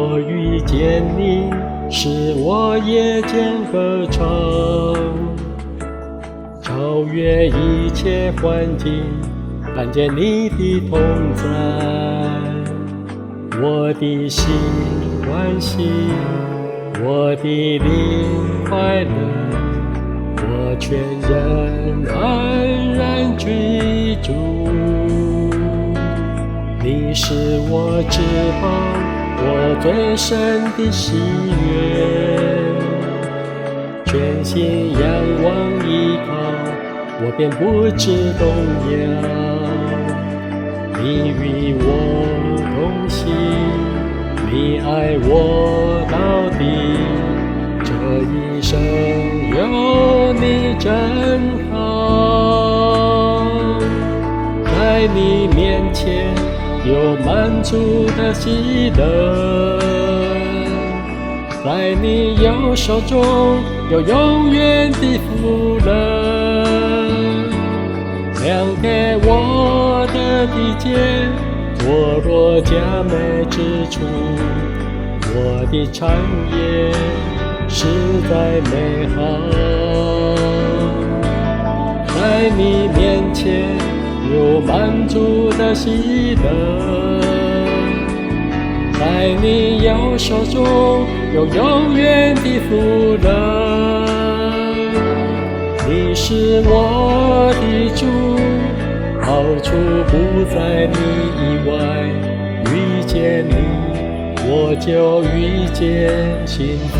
我遇见你，使我夜间歌唱，超越一切环境，看见你的同在，我的心欢喜，我的灵快乐，我全人安然居住。你是我至宝，我最深的喜悦，全心仰望依靠，我便不致动摇。你与我同行，你爱我到底，这一生有你真好。在你面前有满足的喜乐，在你右手中有永远的福乐。量给我的地界，坐落佳美之处，我的产业实在美好。在你面前有满足的喜乐，在你右手中有永远的福乐。你是我的主，好处不在你以外，遇见你我就遇见幸福。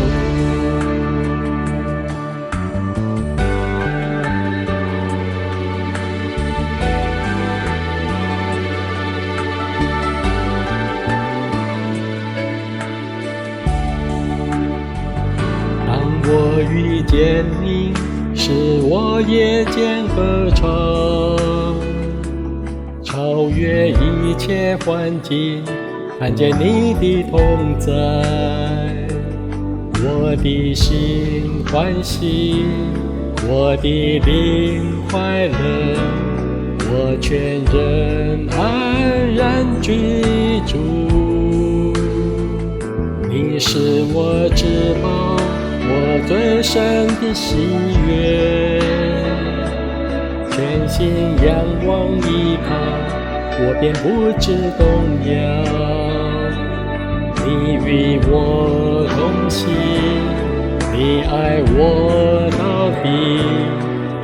我遇见你，使我夜间歌唱，超越一切环境，看见你的同在，我的心欢喜，我的灵快乐，我全人安然居住。你是我至宝，我最深的喜悦，全心仰望依靠，我便不致动摇。你与我同行，你爱我到底，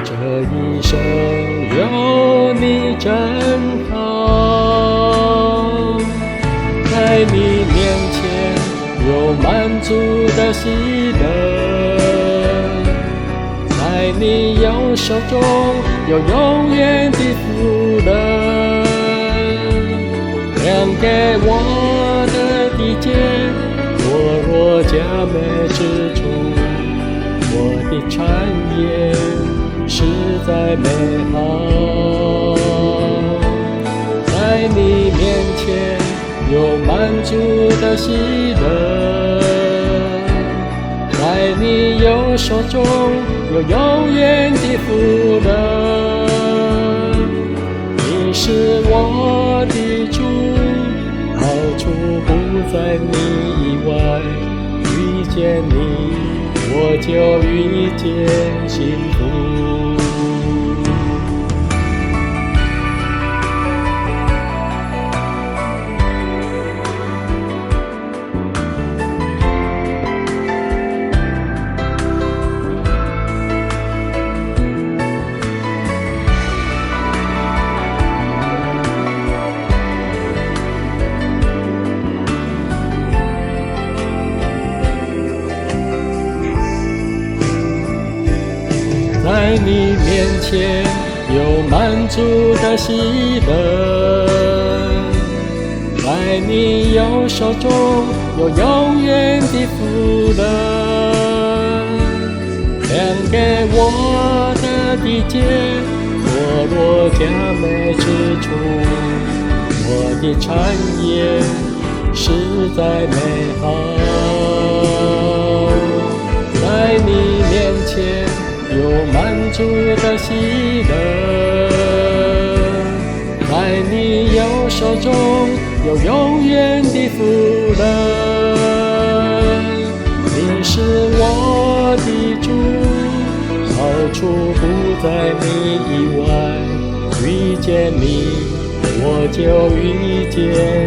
这一生有你真好。在你面前有满足的喜乐，在你右手中有永远的福乐。量给我的地界，坐落佳美之处，我的产业实在美好。在你面前有满足的喜乐，在你右手中有永远的福乐。你是我的主，好处不在你以外，遇见你我就遇见幸福。在你面前有满足的喜乐，在你右手中有永远的福乐。量给我的地界，坐落佳美之处，我的产业实在美好。在你面前有满足的喜乐，在你右手中有永远的福乐。在你以外，遇见你，我就遇见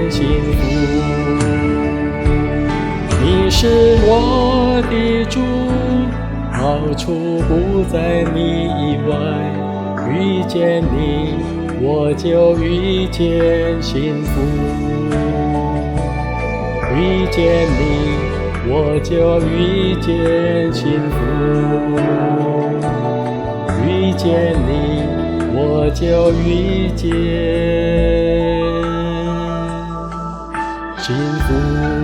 幸福。你是我的主，好处不在你以外，遇见你，我就遇见幸福。遇见你，我就遇见幸福。遇见你，我就遇见幸福。